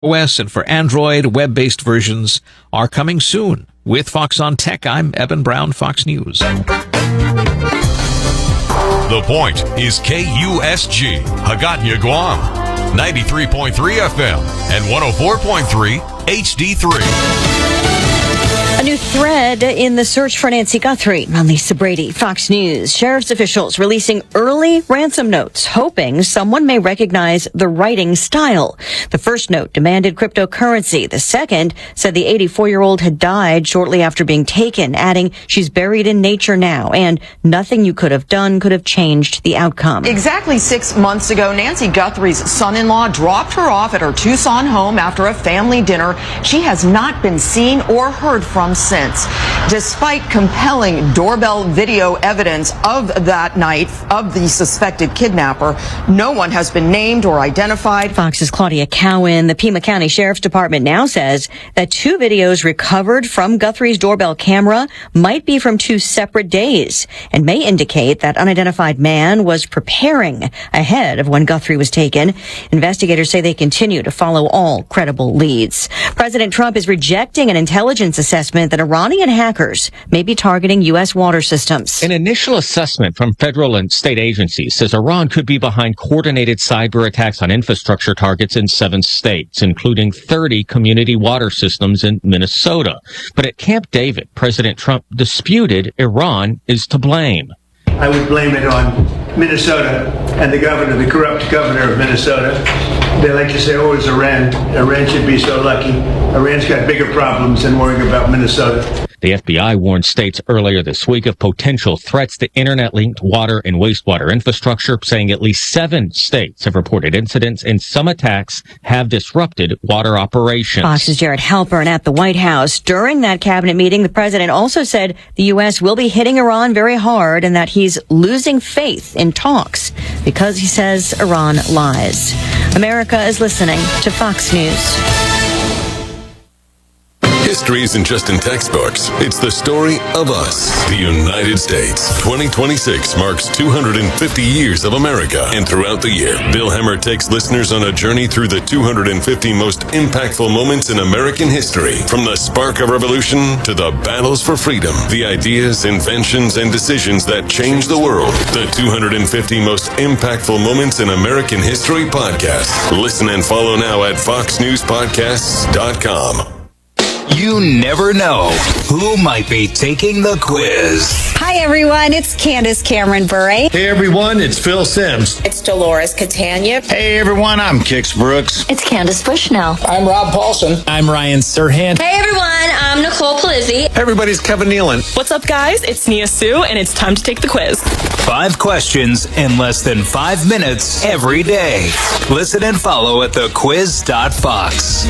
OS and for Android, web-based versions are coming soon. With Fox on Tech, I'm Eben Brown, Fox News. The Point is KUSG, Hagåtña, Guam, 93.3 FM and 104.3 HD3. A new thread in the search for Nancy Guthrie. I'm Lisa Brady, Fox News. Sheriff's officials releasing early ransom notes, hoping someone may recognize the writing style. The first note demanded cryptocurrency. The second said the 84-year-old had died shortly after being taken, adding she's buried in nature now, and nothing you could have done could have changed the outcome. Exactly 6 months ago, Nancy Guthrie's son-in-law dropped her off at her Tucson home after a family dinner. She has not been seen or heard from since. Despite compelling doorbell video evidence of that night of the suspected kidnapper, no one has been named or identified. Fox's Claudia Cowan. The Pima County Sheriff's Department now says that 2 videos recovered from Guthrie's doorbell camera might be from 2 separate days and may indicate that unidentified man was preparing ahead of when Guthrie was taken. Investigators say they continue to follow all credible leads. President Trump is rejecting an intelligence assessment that Iranian hackers may be targeting U.S. water systems. An initial assessment from federal and state agencies says Iran could be behind coordinated cyber attacks on infrastructure targets in 7 states, including 30 community water systems in Minnesota. But at Camp David, President Trump disputed Iran is to blame. I would blame it on Minnesota and the governor, the corrupt governor of Minnesota. They like to say, oh, it's Iran. Iran should be so lucky. Iran's got bigger problems than worrying about Minnesota. The FBI warned states earlier this week of potential threats to internet-linked water and wastewater infrastructure, saying at least 7 states have reported incidents and some attacks have disrupted water operations. Fox's Jared Halpern at the White House. During that cabinet meeting, the president also said the U.S. will be hitting Iran very hard and that he's losing faith in talks because he says Iran lies. America is listening to Fox News. History isn't just in textbooks. It's the story of us, the United States. 2026 marks 250 years of America. And throughout the year, Bill Hemmer takes listeners on a journey through the 250 most impactful moments in American history. From the spark of revolution to the battles for freedom, the ideas, inventions, and decisions that changed the world. The 250 most impactful moments in American history podcast. Listen and follow now at foxnewspodcasts.com. You never know who might be taking the quiz. Hi, everyone. It's Candace Cameron Bure. Hey, everyone. It's Phil Sims. It's Dolores Catania. Hey, everyone. I'm Kix Brooks. It's Candace Bushnell. I'm Rob Paulson. I'm Ryan Serhan. Hey, everyone. I'm Nicole Palizzi. Hey, everybody's Kevin Nealon. What's up, guys? It's Nia Sue, and it's time to take the quiz. 5 questions in less than 5 minutes every day. Listen and follow at thequiz.fox.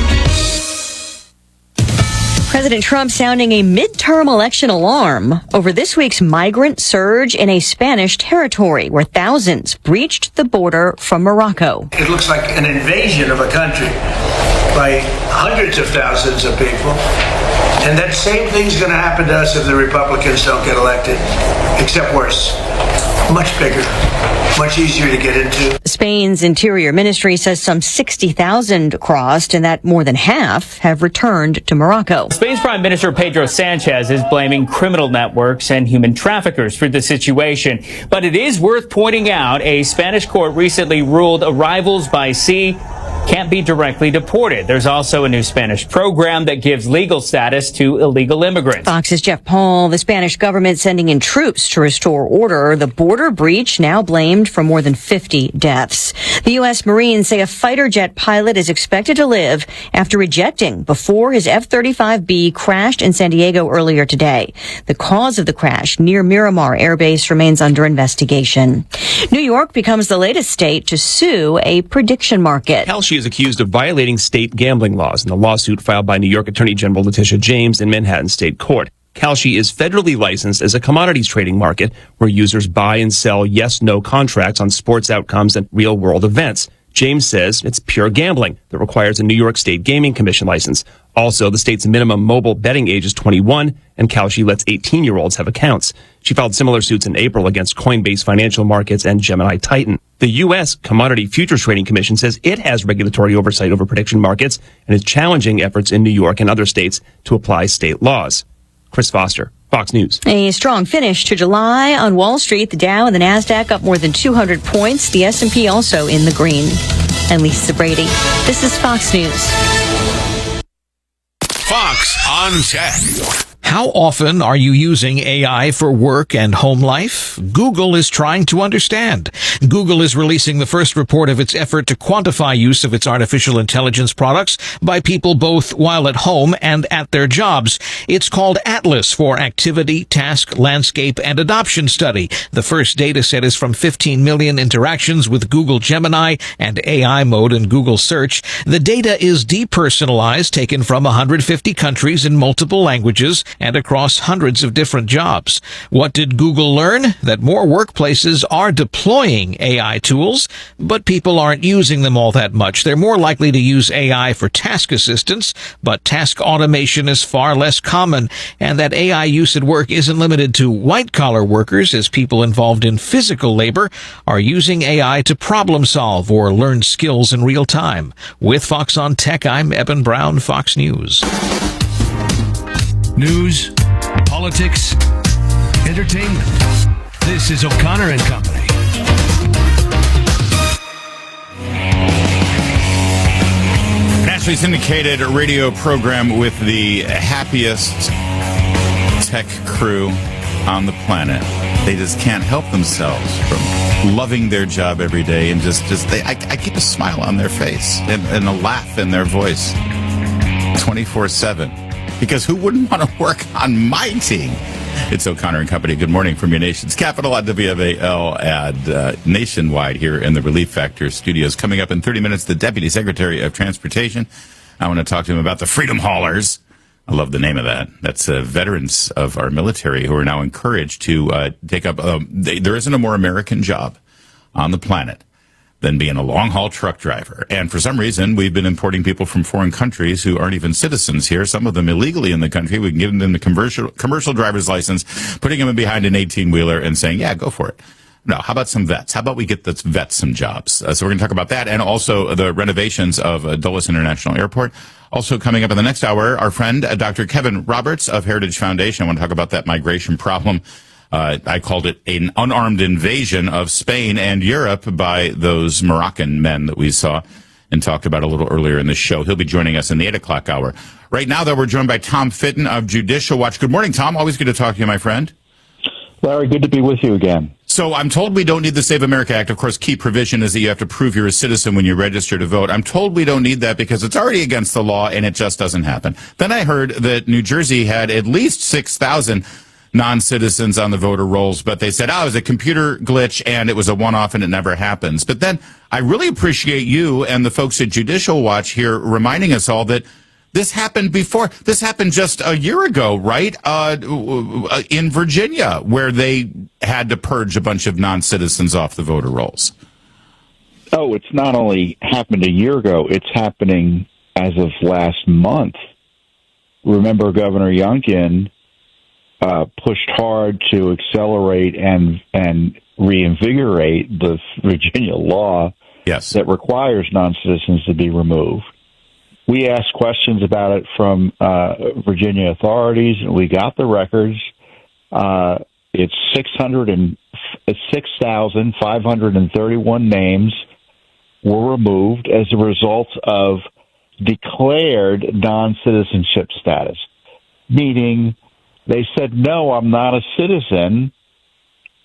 President Trump sounding a midterm election alarm over this week's migrant surge in a Spanish territory where thousands breached the border from Morocco. It looks like an invasion of a country by hundreds of thousands of people. And that same thing's going to happen to us if the Republicans don't get elected, except worse. Much bigger, much easier to get into. Spain's Interior Ministry says some 60,000 crossed and that more than half have returned to Morocco. Spain's Prime Minister Pedro Sanchez is blaming criminal networks and human traffickers for the situation. But it is worth pointing out a Spanish court recently ruled arrivals by sea can't be directly deported. There's also a new Spanish program that gives legal status to illegal immigrants. Fox's Jeff Paul. The Spanish government sending in troops to restore order. The border breach now blamed for more than 50 deaths. The U.S. Marines say a fighter jet pilot is expected to live after ejecting before his F-35B crashed in San Diego earlier today. The cause of the crash near Miramar Air Base remains under investigation. New York becomes the latest state to sue a prediction market. She is accused of violating state gambling laws in the lawsuit filed by New York Attorney General Letitia James in Manhattan State Court. Kalshi is federally licensed as a commodities trading market where users buy and sell yes-no contracts on sports outcomes and real-world events. James says it's pure gambling that requires a New York State Gaming Commission license. Also, the state's minimum mobile betting age is 21, and Kalshi lets 18-year-olds have accounts. She filed similar suits in April against Coinbase Financial Markets and Gemini Titan. The U.S. Commodity Futures Trading Commission says it has regulatory oversight over prediction markets and is challenging efforts in New York and other states to apply state laws. Chris Foster, Fox News. A strong finish to July on Wall Street. The Dow and the Nasdaq up more than 200 points. The S&P also in the green. And Lisa Brady. This is Fox News. Fox on Tech. How often are you using AI for work and home life? Google is trying to understand. Google is releasing the first report of its effort to quantify use of its artificial intelligence products by people both while at home and at their jobs. It's called Atlas for Activity, Task, Landscape, and Adoption Study. The first data set is from 15 million interactions with Google Gemini and AI mode in Google Search. The data is depersonalized, taken from 150 countries in multiple languages and across hundreds of different jobs. What did Google learn? That more workplaces are deploying AI tools, but people aren't using them all that much. They're more likely to use AI for task assistance, but task automation is far less common, and that AI use at work isn't limited to white-collar workers, as people involved in physical labor are using AI to problem solve or learn skills in real time. With Fox on Tech, I'm Eben Brown, Fox News. News, politics, entertainment. This is O'Connor and Company. Nationally syndicated radio program with the happiest tech crew on the planet. They just can't help themselves from loving their job every day, and I keep a smile on their face and a laugh in their voice 24/7. Because who wouldn't want to work on my team? It's O'Connor and Company. Good morning from your nation's capital at WFAL and nationwide here in the Relief Factor studios. Coming up in 30 minutes, the Deputy Secretary of Transportation. I want to talk to him about the Freedom Haulers. I love the name of that. That's veterans of our military who are now encouraged to take up. There isn't a more American job on the planet than being a long-haul truck driver. And for some reason, we've been importing people from foreign countries who aren't even citizens here, some of them illegally in the country. We can give them the commercial driver's license, putting them in behind an 18-wheeler and saying, yeah, go for it. No, how about some vets? How about we get the vets some jobs? So we're going to talk about that, and also the renovations of Dulles International Airport. Also coming up in the next hour, our friend, Dr. Kevin Roberts of Heritage Foundation. I want to talk about that migration problem. I called it an unarmed invasion of Spain and Europe by those Moroccan men that we saw and talked about a little earlier in the show. He'll be joining us in the 8 o'clock hour. Right now, though, we're joined by Tom Fitton of Judicial Watch. Good morning, Tom. Always good to talk to you, my friend. Larry, good to be with you again. So I'm told we don't need the Save America Act. Of course, key provision is that you have to prove you're a citizen when you register to vote. I'm told we don't need that because it's already against the law and it just doesn't happen. Then I heard that New Jersey had at least 6,000 non-citizens on the voter rolls, but they said, it was a computer glitch and it was a one-off and it never happens. But then I really appreciate you and the folks at Judicial Watch here reminding us all that this happened before. This happened just a year ago, right? In Virginia, where they had to purge a bunch of non-citizens off the voter rolls. Oh, it's not only happened a year ago, it's happening as of last month. Remember, Governor Youngkin pushed hard to accelerate and reinvigorate the Virginia law that requires non-citizens to be removed. We asked questions about it from Virginia authorities, and we got the records. It's 6,531 names were removed as a result of declared non-citizenship status, meaning they said, no, I'm not a citizen,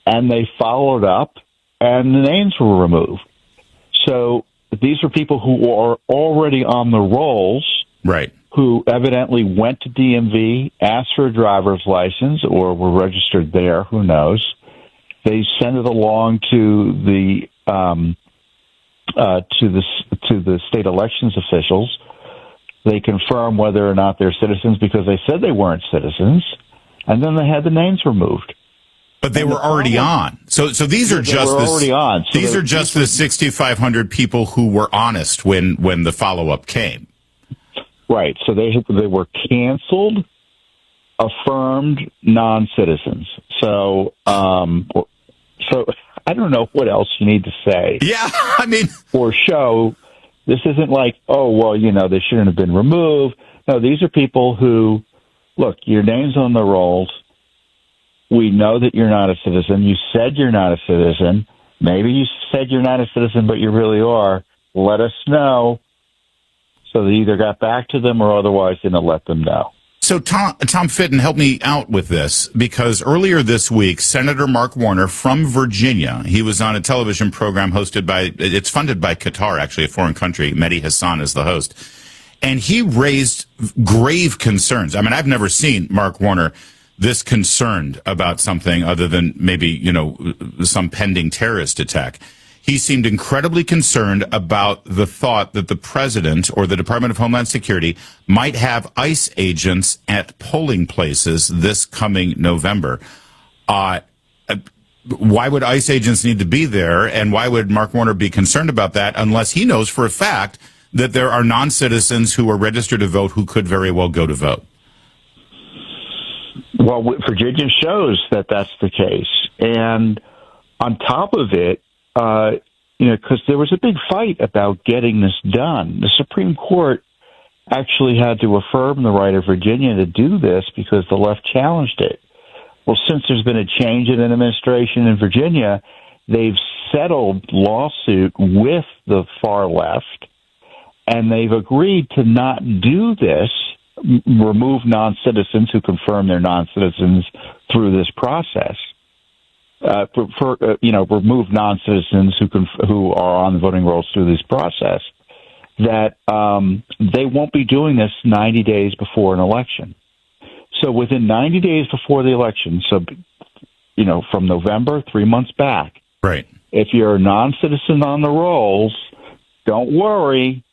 and they followed up, and the names were removed. So these are people who are already on the rolls, right? Who evidently went to DMV, asked for a driver's license, or were registered there, who knows. They send it along to the state elections officials. They confirm whether or not they're citizens because they said they weren't citizens. And then they had the names removed. But they were already on. So these are just these are just the 6,500 people who were honest when the follow-up came. Right. So they were canceled, affirmed non-citizens. So I I don't know what else you need to say. Yeah, I mean, or show. This isn't like, oh, well, they shouldn't have been removed. No, these are people who, look, your name's on the rolls. We know that you're not a citizen. You said you're not a citizen. Maybe you said you're not a citizen, but you really are. Let us know. So they either got back to them or otherwise didn't let them know. So Tom Fitton, help me out with this, because earlier this week, Senator Mark Warner from Virginia, he was on a television program it's funded by Qatar, actually a foreign country. Mehdi Hassan is the host. And he raised grave concerns. I mean, I've never seen Mark Warner this concerned about something other than maybe, some pending terrorist attack. He seemed incredibly concerned about the thought that the president or the Department of Homeland Security might have ICE agents at polling places this coming November. Why would ICE agents need to be there, and why would Mark Warner be concerned about that unless he knows for a fact that there are non-citizens who are registered to vote who could very well go to vote? Well, Virginia shows that that's the case. And on top of it, because there was a big fight about getting this done. The Supreme Court actually had to affirm the right of Virginia to do this because the left challenged it. Well, since there's been a change in an administration in Virginia, they've settled lawsuit with the far left, and they've agreed to not do this, remove non-citizens who confirm they're non-citizens through this process. Remove non-citizens who are on the voting rolls through this process, that they won't be doing this 90 days before an election. So within 90 days before the election, from November, 3 months back, right? If you're a non-citizen on the rolls, don't worry.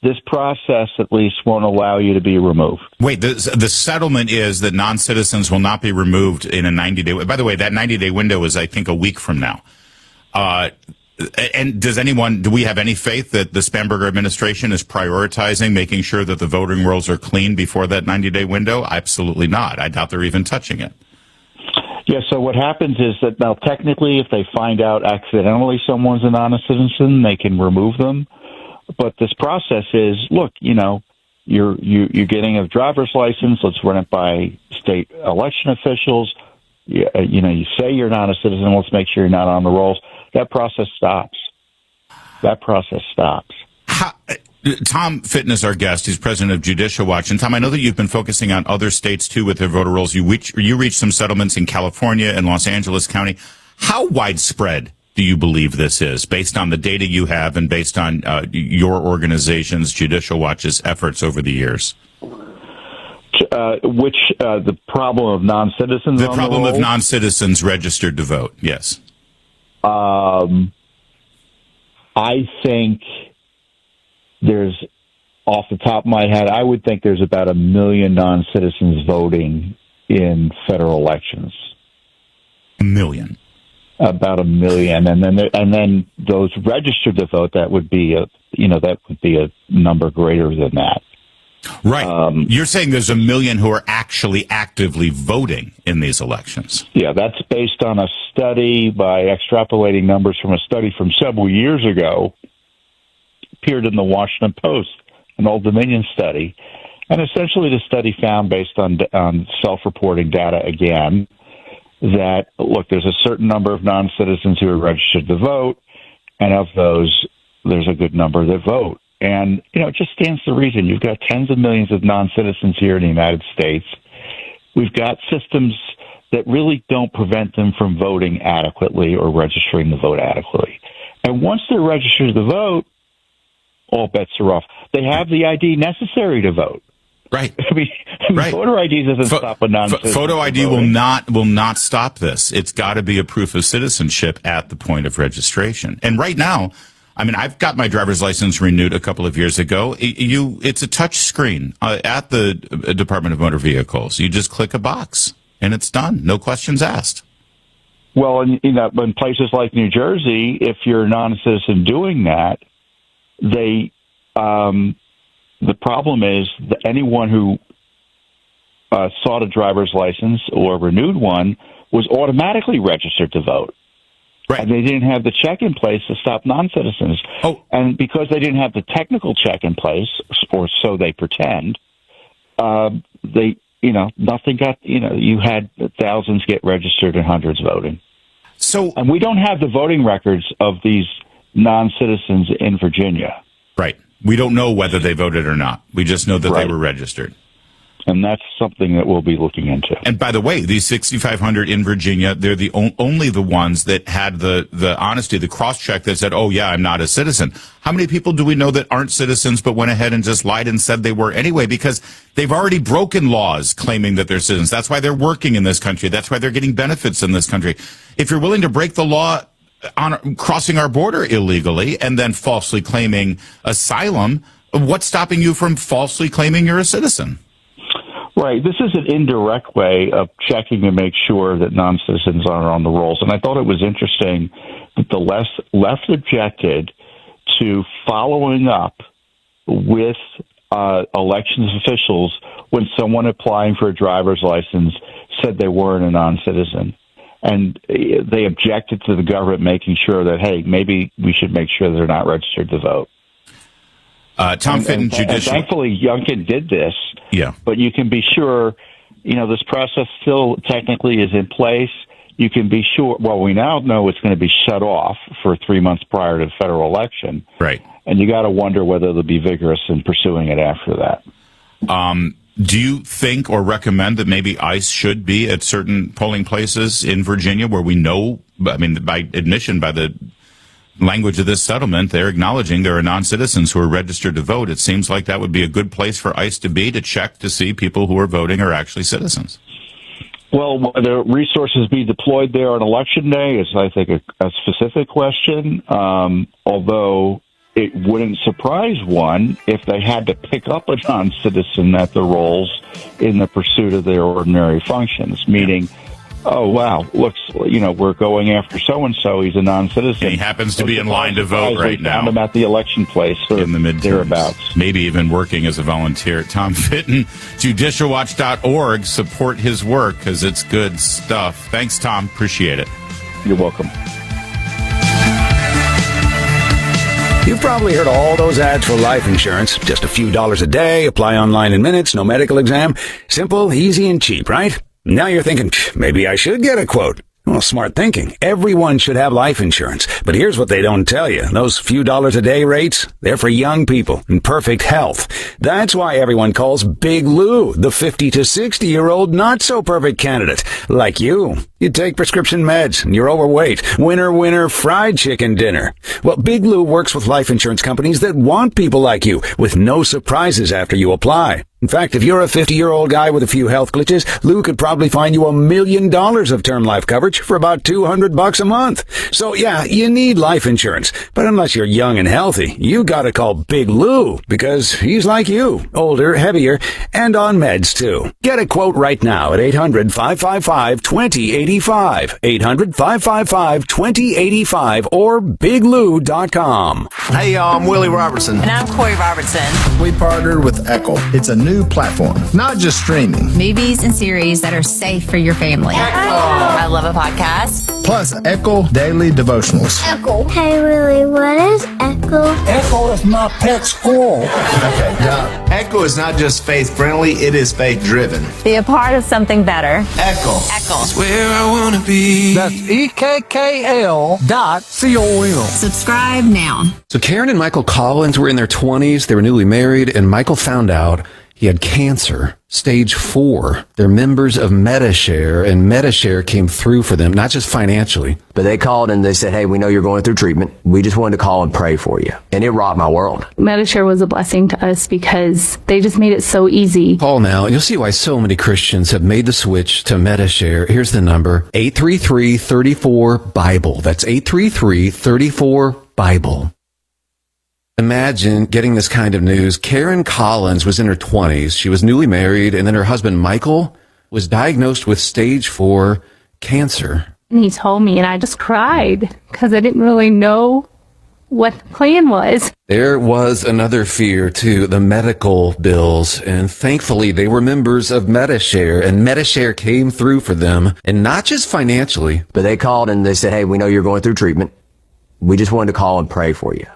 This process, at least, won't allow you to be removed. Wait, the settlement is that non-citizens will not be removed in a 90-day... By the way, that 90-day window is, I think, a week from now. And do we have any faith that the Spanberger administration is prioritizing making sure that the voting rolls are clean before that 90-day window? Absolutely not. I doubt they're even touching it. Yeah, so what happens is that now, technically, if they find out accidentally someone's a non-citizen, they can remove them. But this process is, look, you're getting a driver's license. Let's run it by state election officials. You say you're not a citizen. Let's make sure you're not on the rolls. That process stops. Tom Fitton is our guest. He's president of Judicial Watch. And Tom, I know that you've been focusing on other states too with their voter rolls. You reached some settlements in California and Los Angeles County. How widespread do you believe this is, based on the data you have and based on your organization's, Judicial Watch's, efforts over the years? The problem of non-citizens? The problem of non-citizens registered to vote, yes. I think there's, off the top of my head, I would think there's about 1 million non-citizens voting in federal elections. 1 million? About 1 million, and then those registered to vote, that would be a number greater than that. Right. You're saying there's 1 million who are actually actively voting in these elections. Yeah, that's based on a study by extrapolating numbers from a study from several years ago, appeared in the Washington Post, an Old Dominion study, and essentially the study found, based on self-reporting data again, that, look, there's a certain number of non-citizens who are registered to vote, and of those, there's a good number that vote. And, it just stands to reason. You've got tens of millions of non-citizens here in the United States. We've got systems that really don't prevent them from voting adequately or registering to vote adequately. And once they're registered to vote, all bets are off. They have the ID necessary to vote. Right. Right. Voter ID doesn't stop a non-citizen. Photo ID will not stop this. It's got to be a proof of citizenship at the point of registration. And right now, I've got my driver's license renewed a couple of years ago. It's a touch screen at the Department of Motor Vehicles. You just click a box and it's done. No questions asked. Well, in places like New Jersey, if you're a non-citizen doing that, the problem is that anyone who sought a driver's license or renewed one was automatically registered to vote. Right. And they didn't have the check in place to stop non-citizens. Oh. And because they didn't have the technical check in place, or so they pretend, nothing got, you had thousands get registered and hundreds voting. So, and we don't have the voting records of these non-citizens in Virginia. Right. We don't know whether they voted or not. We just know that they were registered. And that's something that we'll be looking into. And by the way, these 6,500 in Virginia, they're the only the ones that had the honesty, the cross-check that said, oh, yeah, I'm not a citizen. How many people do we know that aren't citizens but went ahead and just lied and said they were anyway? Because they've already broken laws claiming that they're citizens. That's why they're working in this country. That's why they're getting benefits in this country. If you're willing to break the law on crossing our border illegally and then falsely claiming asylum, what's stopping you from falsely claiming you're a citizen? Right. This is an indirect way of checking to make sure that non-citizens aren't on the rolls. And I thought it was interesting that the left objected to following up with elections officials when someone applying for a driver's license said they weren't a non-citizen. And they objected to the government making sure that, hey, maybe we should make sure they're not registered to vote. Tom Fitton, judicial. Thankfully, Youngkin did this. Yeah. But you can be sure, this process still technically is in place. You can be sure, well, we now know it's going to be shut off for 3 months prior to the federal election. Right. And you got to wonder whether they'll be vigorous in pursuing it after that. Do you think or recommend that maybe ICE should be at certain polling places in Virginia where we know, by admission, by the language of this settlement, they're acknowledging there are non-citizens who are registered to vote. It seems like that would be a good place for ICE to be, to check to see people who are voting are actually citizens. Well, whether resources be deployed there on Election Day is, I think, a specific question, although it wouldn't surprise one if they had to pick up a non-citizen at the rolls in the pursuit of their ordinary functions, meaning, oh, wow, looks, we're going after so-and-so. He's a non-citizen. And he happens to be in line to vote right now. We found him at the election place in the midterms. Thereabouts. Maybe even working as a volunteer. Tom Fitton, judicialwatch.org. Support his work because it's good stuff. Thanks, Tom. Appreciate it. You're welcome. You've probably heard all those ads for life insurance. Just a few dollars a day, apply online in minutes, no medical exam. Simple, easy, and cheap, right? Now you're thinking, maybe I should get a quote. Well, smart thinking. Everyone should have life insurance. But here's what they don't tell you. Those few dollars a day rates, they're for young people in perfect health. That's why everyone calls Big Lou the 50 to 60-year-old not-so-perfect candidate. Like you. You take prescription meds and you're overweight. Winner, fried chicken dinner. Well, Big Lou works with life insurance companies that want people like you with no surprises after you apply. In fact, if you're a 50-year-old guy with a few health glitches, Lou could probably find you $1 million of term life coverage for about $200 a month. So yeah, you need life insurance. But unless you're young and healthy, you gotta call Big Lou because he's like you, older, heavier, and on meds too. Get a quote right now at 800-555-2085. 800-555-2085 or biglou.com. Hey, y'all, I'm Willie Robertson. And I'm Corey Robertson. We partnered with Echo. It's a new platform, not just streaming. Movies and series that are safe for your family. Echo. I love a podcast. Plus, Echo Daily Devotionals. Echo. Hey, Willie, what is Echo? Echo is my pet squirrel. Okay, now, Echo is not just faith-friendly, it is faith-driven. Be a part of something better. Echo. Echo. It's where I want to be. That's EKKL.com. Subscribe now. So Karen and Michael Collins were in their 20s. They were newly married, and Michael found out he had cancer, stage 4. They're members of MediShare, and MediShare came through for them, not just financially. But they called and they said, hey, we know you're going through treatment. We just wanted to call and pray for you. And it rocked my world. MediShare was a blessing to us because they just made it so easy. Call now, and you'll see why so many Christians have made the switch to MediShare. Here's the number, 833-34-BIBLE. That's 833-34-BIBLE. Imagine getting this kind of news. Karen Collins was in her 20s. She was newly married, and then her husband, Michael, was diagnosed with stage 4 cancer. And he told me, and I just cried because I didn't really know what the plan was. There was another fear, too, the medical bills. And thankfully, they were members of MediShare, and MediShare came through for them. And not just financially. But they called and they said, hey, we know you're going through treatment. We just wanted to call and pray for you.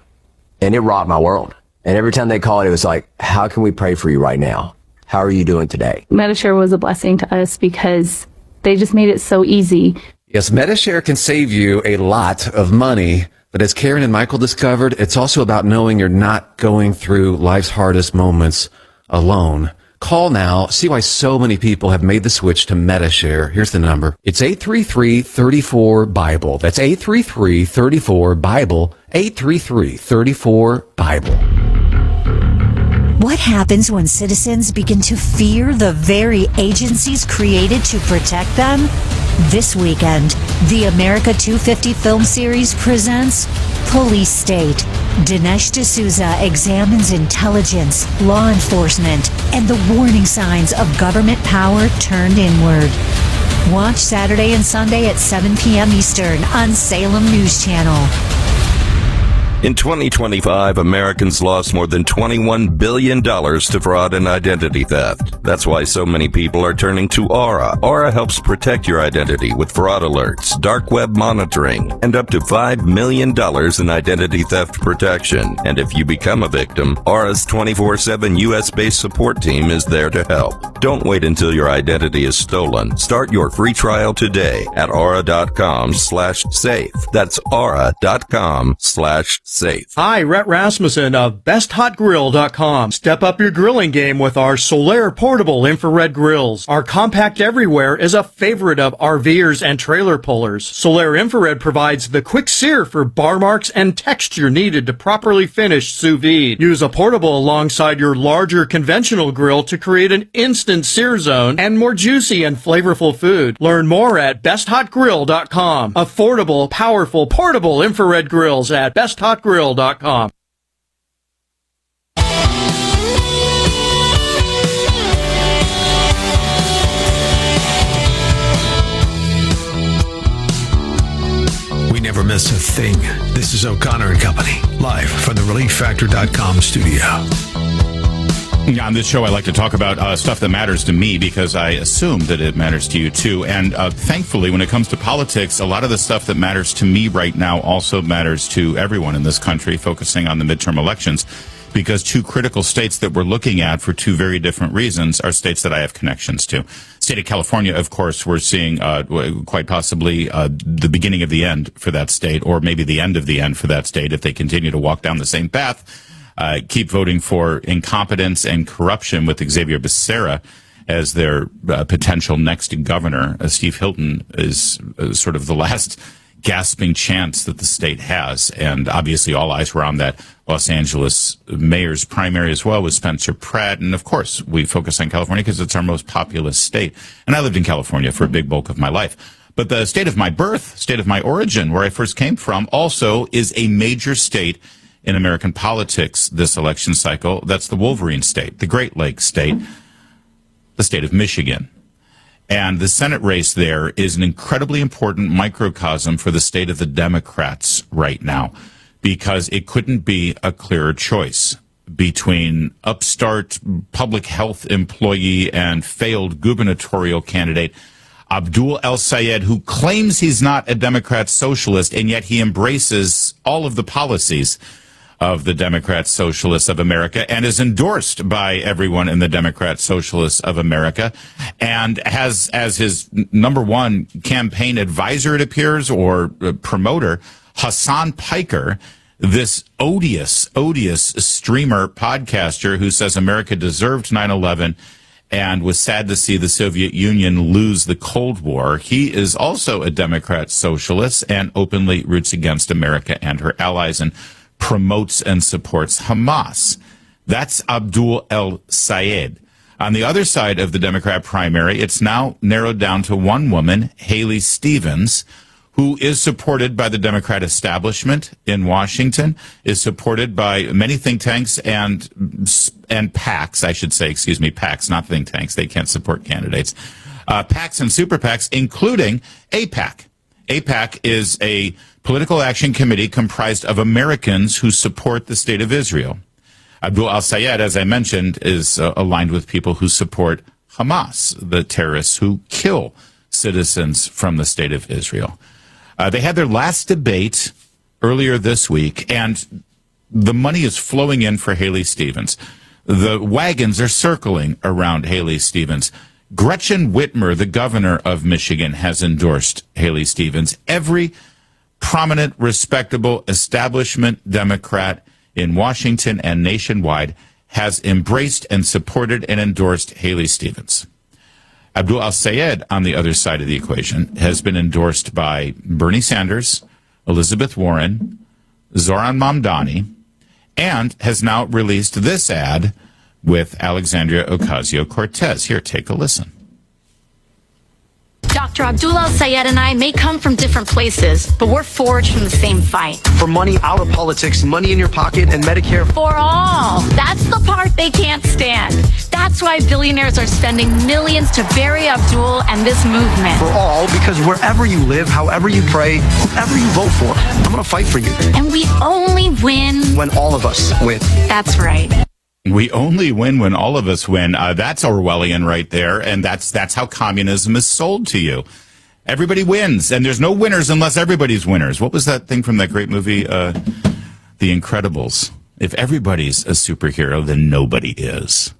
And it rocked my world. And every time they called, it was like, how can we pray for you right now? How are you doing today? MediShare was a blessing to us because they just made it so easy. Yes, MediShare can save you a lot of money. But as Karen and Michael discovered, it's also about knowing you're not going through life's hardest moments alone. Call now. See why so many people have made the switch to MediShare. Here's the number. It's 833-34-BIBLE. That's 833-34-BIBLE. 833-34-BIBLE. What happens when citizens begin to fear the very agencies created to protect them? This weekend, the America 250 film series presents Police State. Dinesh D'Souza examines intelligence, law enforcement, and the warning signs of government power turned inward. Watch Saturday and Sunday at 7 p.m. Eastern on Salem News Channel. In 2025, Americans lost more than $21 billion to fraud and identity theft. That's why so many people are turning to Aura. Aura helps protect your identity with fraud alerts, dark web monitoring, and up to $5 million in identity theft protection. And if you become a victim, Aura's 24/7 U.S.-based support team is there to help. Don't wait until your identity is stolen. Start your free trial today at aura.com/safe. That's aura.com/safe. Hi, Rhett Rasmussen of BestHotGrill.com. Step up your grilling game with our Solaire portable infrared grills. Our compact everywhere is a favorite of RVers and trailer pullers. Solaire infrared provides the quick sear for bar marks and texture needed to properly finish sous vide. Use a portable alongside your larger conventional grill to create an instant sear zone and more juicy and flavorful food. Learn more at BestHotGrill.com. Affordable, powerful, portable infrared grills at BestHotGrill.com. We never miss a thing. This is O'Connor and Company, live from the ReliefFactor.com studio. On this show, I like to talk about stuff that matters to me because I assume that it matters to you, too. And thankfully, when it comes to politics, a lot of the stuff that matters to me right now also matters to everyone in this country, focusing on the midterm elections, because two critical states that we're looking at for two very different reasons are states that I have connections to. State of California, of course, we're seeing quite possibly the beginning of the end for that state, or maybe the end of the end for that state if they continue to walk down the same path. Keep voting for incompetence and corruption with Xavier Becerra as their potential next governor. Steve Hilton is sort of the last gasping chance that the state has. And obviously all eyes were on that Los Angeles mayor's primary as well with Spencer Pratt. And of course, we focus on California because it's our most populous state. And I lived in California for a big bulk of my life. But the state of my birth, state of my origin, where I first came from, also is a major state in American politics this election cycle. That's the Wolverine state, the Great Lakes state, the state of Michigan. And the Senate race there is an incredibly important microcosm for the state of the Democrats right now, because it couldn't be a clearer choice between upstart public health employee and failed gubernatorial candidate Abdul El-Sayed, who claims he's not a Democrat socialist, and yet he embraces all of the policies of the Democrat Socialists of America and is endorsed by everyone in the Democrat Socialists of America, and has as his number one campaign advisor, it appears, or promoter, Hassan Piker, this odious streamer podcaster who says America deserved 9/11 and was sad to see the Soviet Union lose the Cold War. He is also a Democrat socialist and openly roots against America and her allies and promotes and supports Hamas. That's Abdul El-Sayed. On the other side of the Democrat primary, it's now narrowed down to one woman, Haley Stevens, who is supported by the Democrat establishment in Washington, is supported by many think tanks and PACs, I should say, PACs, not think tanks. They can't support candidates. PACs and super PACs, including AIPAC. AIPAC is a political action committee comprised of Americans who support the state of Israel. Abdul al-Sayed, as I mentioned, is aligned with people who support Hamas, the terrorists who kill citizens from the state of Israel. They had their last debate earlier this week, and the money is flowing in for Haley Stevens. The wagons are circling around Haley Stevens. Gretchen Whitmer, the governor of Michigan, has endorsed Haley Stevens. Every prominent, respectable establishment Democrat in Washington and nationwide has embraced and supported and endorsed Haley Stevens. Abdul al-Sayed, on the other side of the equation, has been endorsed by Bernie Sanders, Elizabeth Warren, Zoran Mamdani, and has now released this ad with Alexandria Ocasio-Cortez. Here, take a listen. Dr. Abdul al-Sayed and I may come from different places, but we're forged from the same fight. For money out of politics, money in your pocket, and Medicare for all. That's the part they can't stand. That's why billionaires are spending millions to bury Abdul and this movement. For all, because wherever you live, however you pray, whoever you vote for, I'm going to fight for you. And we only win when all of us win. That's right. We only win when all of us win. That's Orwellian right there, and that's how communism is sold to you. Everybody wins, and there's no winners unless everybody's winners. What was that thing from that great movie, The Incredibles? If everybody's a superhero, then nobody is.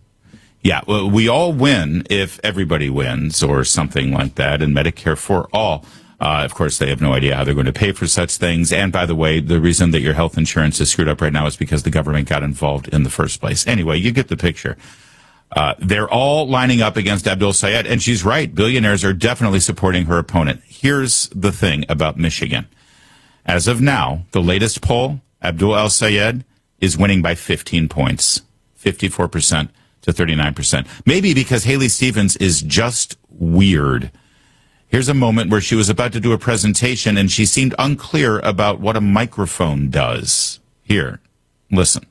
Yeah, well, we all win if everybody wins, or something like that, and Medicare for all. Of course, they have no idea how they're going to pay for such things. And by the way, the reason that your health insurance is screwed up right now is because the government got involved in the first place. Anyway, you get the picture. They're all lining up against Abdul Sayed, and she's right. Billionaires are definitely supporting her opponent. Here's the thing about Michigan. As of now, the latest poll, Abdul al-Sayed is winning by 15 points, 54% to 39%. Maybe because Haley Stevens is just weird. Here's a moment where she was about to do a presentation and she seemed unclear about what a microphone does. Here, listen.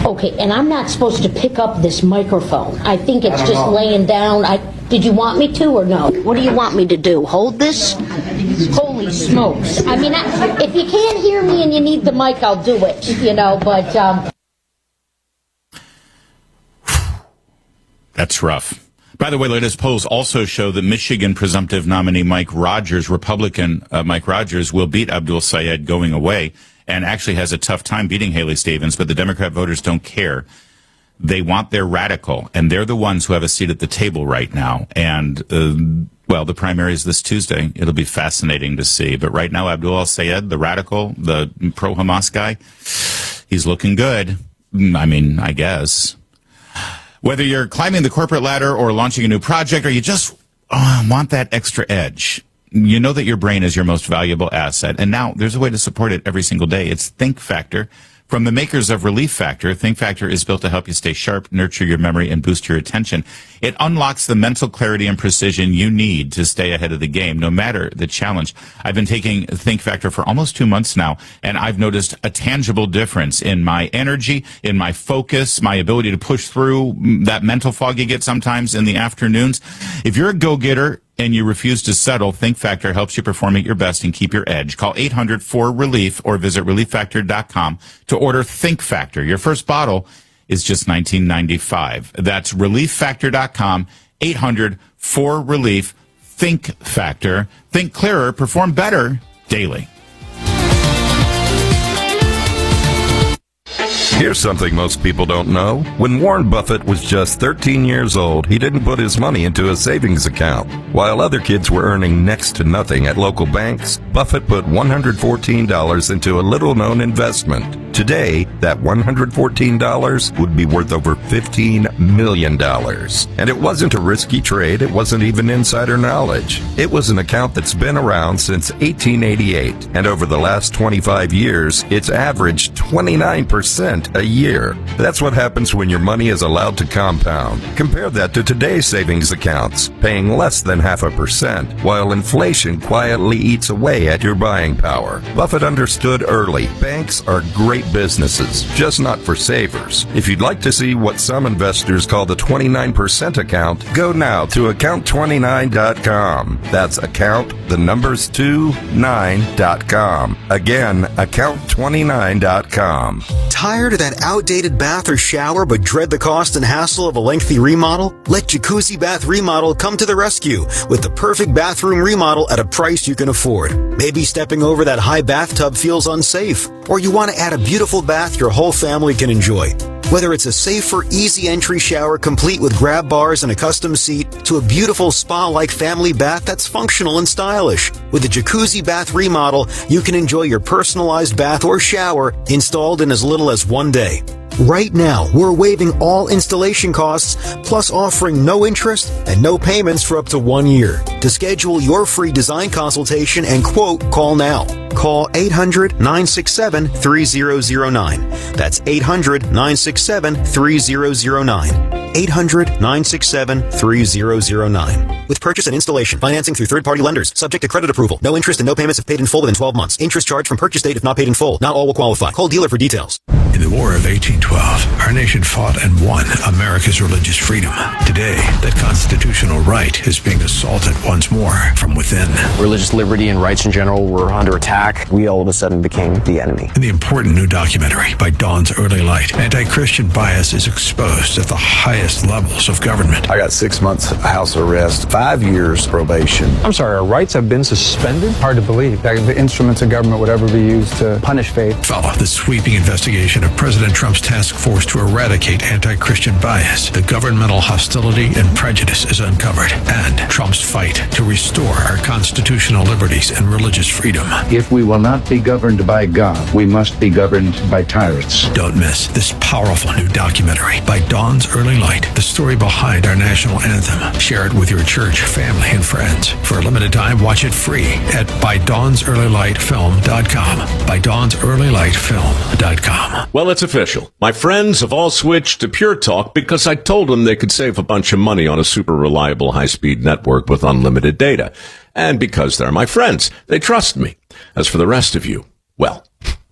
Okay, and I'm not supposed to pick up this microphone. I think it's just laying down. Did you want me to or no? What do you want me to do? Hold this? Holy smokes. I mean, if you can't hear me and you need the mic, I'll do it, but... That's rough. By the way, latest polls also show that Michigan presumptive nominee Mike Rogers, Republican Mike Rogers, will beat Abdul Sayed going away and actually has a tough time beating Haley Stevens, but the Democrat voters don't care. They want their radical, and they're the ones who have a seat at the table right now. And, the primary is this Tuesday. It'll be fascinating to see. But right now, Abdul al-Sayed, the radical, the pro-Hamas guy, he's looking good. I mean, I guess. Whether you're climbing the corporate ladder or launching a new project, or you just want that extra edge, you know that your brain is your most valuable asset. And now there's a way to support it every single day. It's Think Factor. From the makers of Relief Factor, Think Factor is built to help you stay sharp, nurture your memory, and boost your attention. It unlocks the mental clarity and precision you need to stay ahead of the game, no matter the challenge. I've been taking Think Factor for almost 2 months now, and I've noticed a tangible difference in my energy, in my focus, my ability to push through that mental fog you get sometimes in the afternoons. If you're a go-getter and you refuse to settle, Think Factor helps you perform at your best and keep your edge. Call 800-4RELIEF or visit relieffactor.com to order Think Factor. Your first bottle is just $19.95. That's relieffactor.com, 800-4RELIEF, Think Factor. Think clearer, perform better daily. Here's something most people don't know. When Warren Buffett was just 13 years old, he didn't put his money into a savings account. While other kids were earning next to nothing at local banks, Buffett put $114 into a little-known investment. Today, that $114 would be worth over $15 million. And it wasn't a risky trade. It wasn't even insider knowledge. It was an account that's been around since 1888. And over the last 25 years, it's averaged 29% a year. That's what happens when your money is allowed to compound. Compare that to today's savings accounts, paying less than 0.5%, while inflation quietly eats away at your buying power. Buffett understood early. Banks are great businesses, is, just not for savers. If you'd like to see what some investors call the 29% account, go now to account29.com. That's account29.com. Again, account29.com. Tired of that outdated bath or shower but dread the cost and hassle of a lengthy remodel? Let Jacuzzi Bath Remodel come to the rescue with the perfect bathroom remodel at a price you can afford. Maybe stepping over that high bathtub feels unsafe, or you want to add a beautiful bath your whole family can enjoy. Whether it's a safer, easy entry shower complete with grab bars and a custom seat, to a beautiful spa-like family bath that's functional and stylish. With the Jacuzzi Bath Remodel, you can enjoy your personalized bath or shower installed in as little as 1 day. Right now, we're waiving all installation costs, plus offering no interest and no payments for up to 1 year. To schedule your free design consultation and quote, call now. Call 800-967-3009. That's 800-967-3009. 800-967-3009. With purchase and installation, financing through third-party lenders, subject to credit approval. No interest and no payments if paid in full within 12 months. Interest charged from purchase date if not paid in full. Not all will qualify. Call dealer for details. In the War of 1812, our nation fought and won America's religious freedom. Today, that constitutional right is being assaulted once more from within. Religious liberty and rights in general were under attack. We all of a sudden became the enemy. In the important new documentary, By Dawn's Early Light, anti-Christian bias is exposed at the highest levels of government. I got 6 months house arrest, 5 years probation. I'm sorry, our rights have been suspended? Hard to believe that the instruments of government would ever be used to punish faith. Follow the sweeping investigation of President Trump's task force to eradicate anti-Christian bias. The governmental hostility and prejudice is uncovered, and Trump's fight to restore our constitutional liberties and religious freedom. If we will not be governed by God, we must be governed by tyrants. Don't miss this powerful new documentary, By Dawn's Early Light, the story behind our national anthem. Share it with your church, family, and friends. For a limited time, watch it free at ByDawnsEarlyLightFilm.com. ByDawnsEarlyLightFilm.com. Well, it's official. My friends have all switched to Pure Talk because I told them they could save a bunch of money on a super reliable high-speed network with unlimited data. And because they're my friends, they trust me. As for the rest of you, well,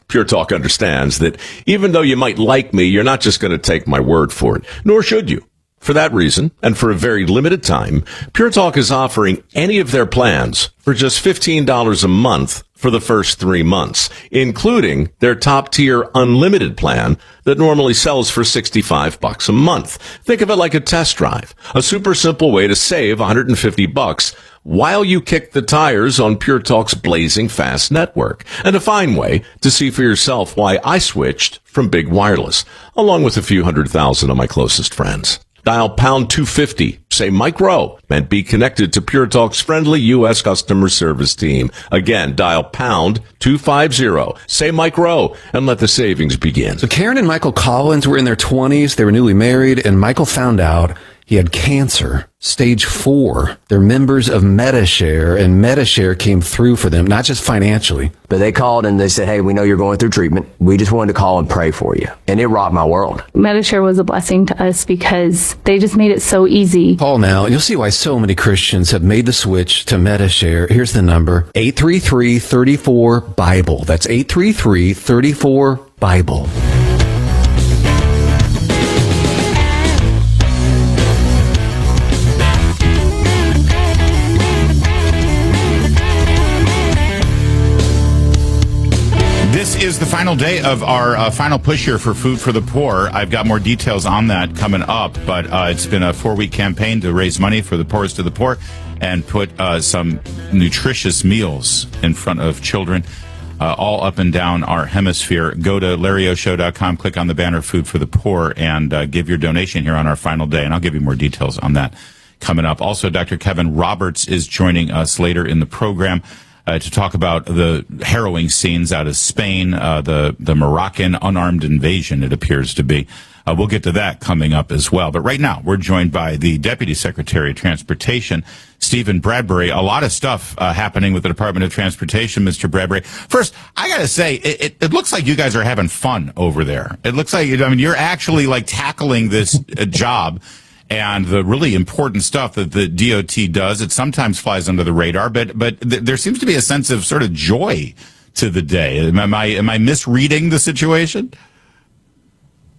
Pure Talk understands that even though you might like me, you're not just going to take my word for it, nor should you. For that reason, and for a very limited time, Pure Talk is offering any of their plans for just $15 a month for the first 3 months, including their top-tier unlimited plan that normally sells for $65 a month. Think of it like a test drive, a super simple way to save $150 while you kick the tires on Pure Talk's blazing fast network, and a fine way to see for yourself why I switched from big wireless, along with a few 100,000 of my closest friends. Dial pound 250, say Mike Rowe, and be connected to Pure Talk's friendly U.S. customer service team. Again, dial pound 250, say Mike Rowe, and let the savings begin. So Karen and Michael Collins were in their 20s. They were newly married, and Michael found out he had cancer, stage 4. They're members of MediShare, and MediShare came through for them, not just financially. But they called and they said, hey, we know you're going through treatment. We just wanted to call and pray for you. And it rocked my world. MediShare was a blessing to us because they just made it so easy. Call now. You'll see why so many Christians have made the switch to MediShare. Here's the number, 833-34-BIBLE. That's 833-34-BIBLE. This is the final day of our final push here for Food for the Poor. I've got more details on that coming up, but it's been a 4-week campaign to raise money for the poorest of the poor and put some nutritious meals in front of children all up and down our hemisphere. Go to LarryOShow.com, click on the banner Food for the Poor, and give your donation here on our final day, and I'll give you more details on that coming up. Also, Dr. Kevin Roberts is joining us later in the program to talk about the harrowing scenes out of Spain, the Moroccan unarmed invasion, it appears to be. We'll get to that coming up as well. But right now, we're joined by the Deputy Secretary of Transportation, Stephen Bradbury. A lot of stuff happening with the Department of Transportation, Mr. Bradbury. First, I got to say, it looks like you guys are having fun over there. It looks like, you're actually like tackling this job and the really important stuff that the DOT does. It sometimes flies under the radar, but there seems to be a sense of sort of joy to the day. Am I misreading the situation?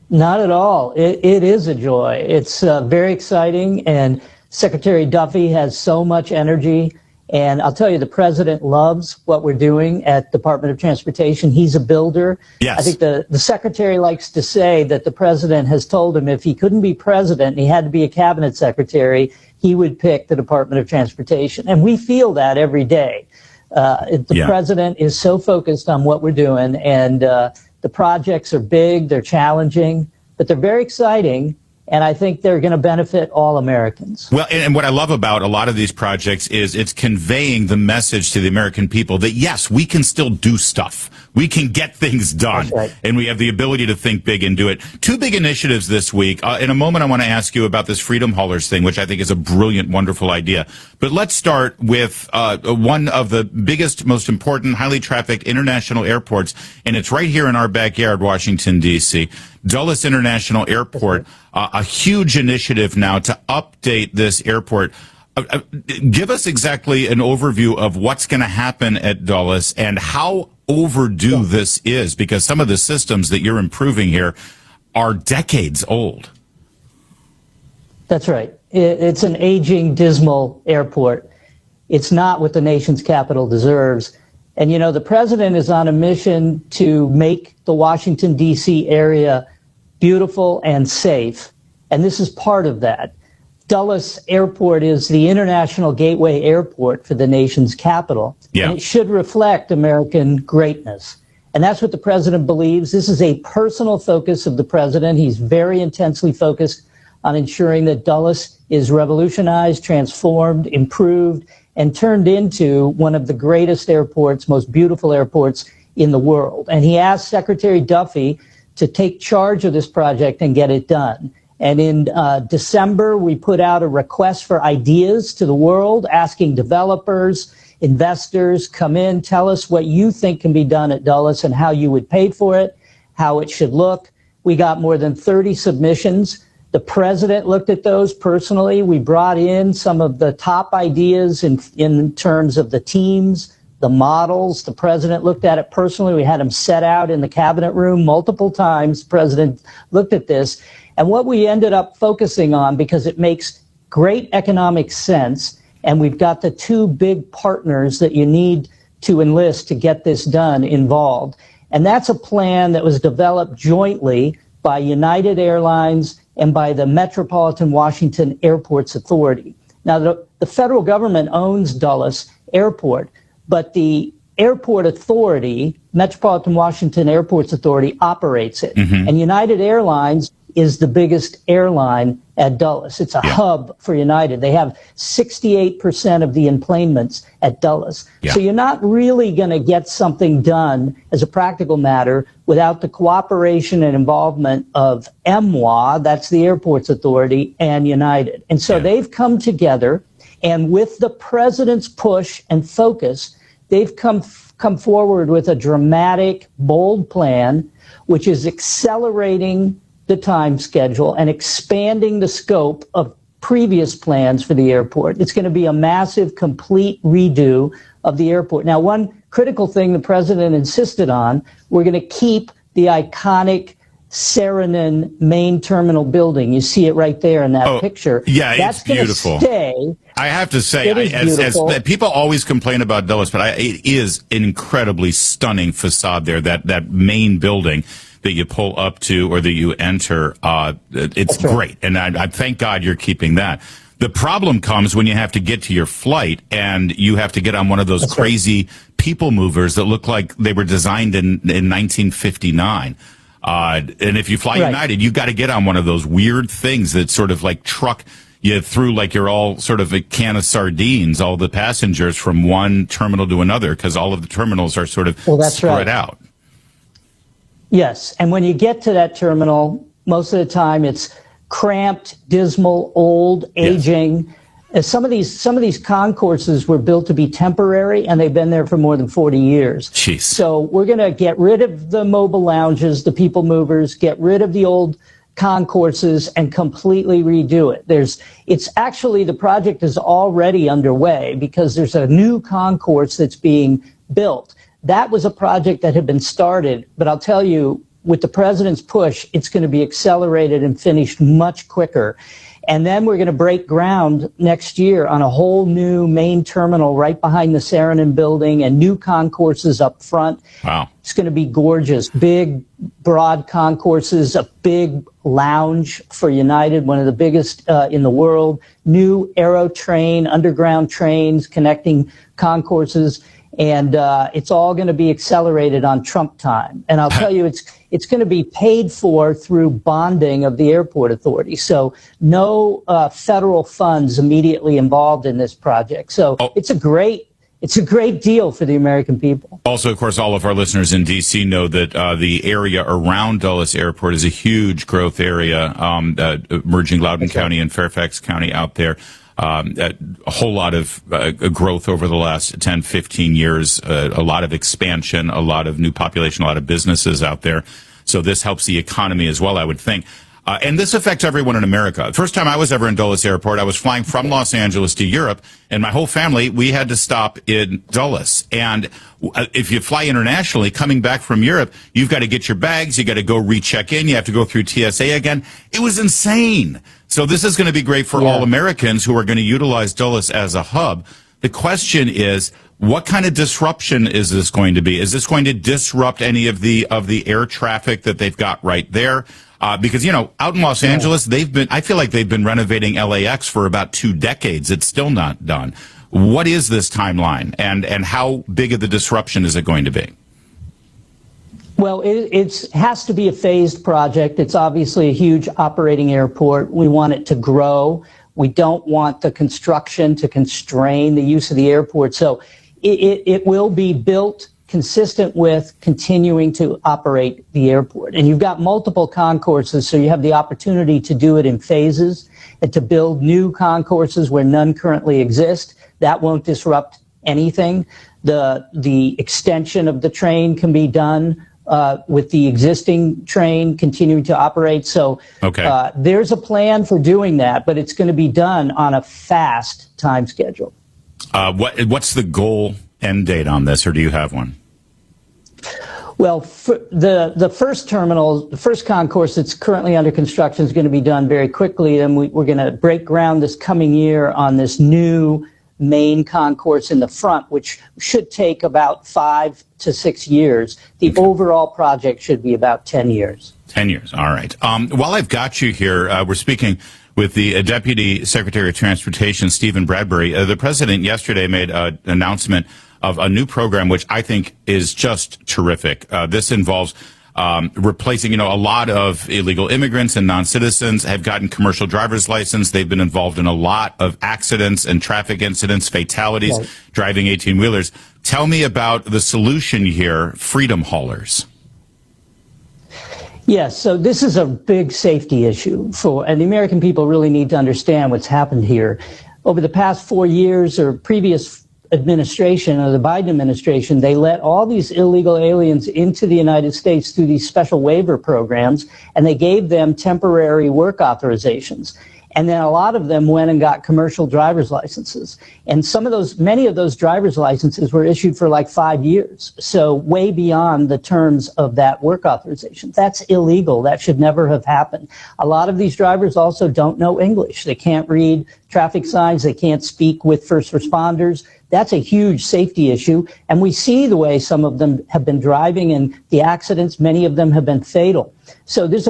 Not at all. It is a joy. It's very exciting, and Secretary Duffy has so much energy. And I'll tell you, the president loves what we're doing at Department of Transportation. He's a builder. Yes. I think the secretary likes to say that the president has told him if he couldn't be president and he had to be a cabinet secretary, he would pick the Department of Transportation. And we feel that every day. The president is so focused on what we're doing, and the projects are big, they're challenging, but they're very exciting. And I think they're going to benefit all Americans. Well, and what I love about a lot of these projects is it's conveying the message to the American people that, yes, we can still do stuff. We can get things done. That's right. And we have the ability to think big and do it. Two big initiatives this week. In a moment, I want to ask you about this Freedom Haulers thing, which I think is a brilliant, wonderful idea. But let's start with one of the biggest, most important, highly trafficked international airports. And it's right here in our backyard, Washington, D.C., Dulles International Airport, a huge initiative now to update this airport. Give us exactly an overview of what's going to happen at Dulles and how overdue this is, because some of the systems that you're improving here are decades old. That's right. It's an aging, dismal airport. It's not what the nation's capital deserves. And, you know, the president is on a mission to make the Washington, D.C. area beautiful and safe. And this is part of that. Dulles Airport is the international gateway airport for the nation's capital. Yeah. And it should reflect American greatness. And that's what the president believes. This is a personal focus of the president. He's very intensely focused on ensuring that Dulles is revolutionized, transformed, improved, and turned into one of the greatest airports, most beautiful airports in the world. And he asked Secretary Duffy to take charge of this project and get it done. And in December, we put out a request for ideas to the world, asking developers, investors, come in, tell us what you think can be done at Dulles and how you would pay for it, how it should look. We got more than 30 submissions. The president looked at those personally. We brought in some of the top ideas in terms of the teams, the models. The president looked at it personally. We had him set out in the cabinet room multiple times. The president looked at this. And what we ended up focusing on, because it makes great economic sense, and we've got the two big partners that you need to enlist to get this done involved. And that's a plan that was developed jointly by United Airlines and by the Metropolitan Washington Airports Authority. Now, the federal government owns Dulles Airport, but the Airport Authority, Metropolitan Washington Airports Authority, operates it. Mm-hmm. And United Airlines is the biggest airline at Dulles. It's a hub for United. They have 68% of the enplanements at Dulles. Yeah. So you're not really going to get something done as a practical matter without the cooperation and involvement of MWA, that's the Airports Authority, and United. And so they've come together, and with the president's push and focus, they've come forward with a dramatic, bold plan, which is accelerating the time schedule and expanding the scope of previous plans for the airport. It's going to be a massive, complete redo of the airport. Now, one critical thing the president insisted on, we're going to keep the iconic Saranen main terminal building. You see it right there in that picture. Yeah, that's it's beautiful. Stay. I have to say, as people always complain about Dulles, but it is an incredibly stunning facade there, that main building that you pull up to or that you enter. It's great. And I thank God you're keeping that. The problem comes when you have to get to your flight and you have to get on one of those crazy people movers that look like they were designed in 1959. And if you fly United, you got to get on one of those weird things that sort of like truck you through like you're all sort of a can of sardines, all the passengers from one terminal to another, because all of the terminals are sort of spread out. Yes, and when you get to that terminal, most of the time it's cramped, dismal, old, aging. Yes. Some of these concourses were built to be temporary, and they've been there for more than 40 years. Jeez. So we're going to get rid of the mobile lounges, the people movers, get rid of the old concourses, and completely redo it. It's actually, the project is already underway because there's a new concourse that's being built. That was a project that had been started, but I'll tell you, with the president's push, it's going to be accelerated and finished much quicker. And then we're going to break ground next year on a whole new main terminal right behind the Saarinen building and new concourses up front. Wow. It's going to be gorgeous. Big, broad concourses, a big lounge for United, one of the biggest in the world. New aero train, underground trains connecting concourses. And it's all going to be accelerated on Trump time. And I'll tell you, it's going to be paid for through bonding of the airport authority. So no federal funds immediately involved in this project. So it's a great deal for the American people. Also, of course, all of our listeners in D.C. know that the area around Dulles Airport is a huge growth area, merging Loudoun County and Fairfax County out there. A whole lot of growth over the last 10, 15 years, a lot of expansion, a lot of new population, a lot of businesses out there. So this helps the economy as well, I would think. And this affects everyone in America. The first time I was ever in Dulles Airport, I was flying from Los Angeles to Europe, and my whole family, we had to stop in Dulles. And if you fly internationally, coming back from Europe, you've got to get your bags, you got to go recheck in, you have to go through TSA again. It was insane. So this is going to be great for all Americans who are going to utilize Dulles as a hub. The question is, what kind of disruption is this going to be? Is this going to disrupt any of the air traffic that they've got right there? Because, you know, out in Los Angeles, I feel like they've been renovating LAX for about 2 decades. It's still not done. What is this timeline, and how big of the disruption is it going to be? Well, it has to be a phased project. It's obviously a huge operating airport. We want it to grow. We don't want the construction to constrain the use of the airport. So it will be built consistent with continuing to operate the airport. And you've got multiple concourses, so you have the opportunity to do it in phases and to build new concourses where none currently exist. That won't disrupt anything. The extension of the train can be done with the existing train continuing to operate. So there's a plan for doing that, but it's going to be done on a fast time schedule. What's the goal end date on this, or do you have one? Well, the first terminal, the first concourse that's currently under construction is going to be done very quickly, and we're going to break ground this coming year on this new main concourse in the front, which should take about 5 to 6 years. The overall project should be about 10 years. 10 years. All right. While I've got you here, we're speaking with the Deputy Secretary of Transportation, Stephen Bradbury. The president yesterday made an announcement of a new program, which I think is just terrific. This involves replacing, a lot of illegal immigrants and non-citizens have gotten commercial driver's license. They've been involved in a lot of accidents and traffic incidents, fatalities, driving 18-wheelers. Tell me about the solution here, freedom haulers. Yes, so this is a big safety issue and the American people really need to understand what's happened here. Over the past 4 years or previous administration, or the Biden administration, they let all these illegal aliens into the United States through these special waiver programs, and they gave them temporary work authorizations. And then a lot of them went and got commercial driver's licenses. And many of those driver's licenses were issued for like 5 years. So way beyond the terms of that work authorization. That's illegal. That should never have happened. A lot of these drivers also don't know English. They can't read traffic signs. They can't speak with first responders. That's a huge safety issue. And we see the way some of them have been driving, and the accidents, many of them have been fatal. So there's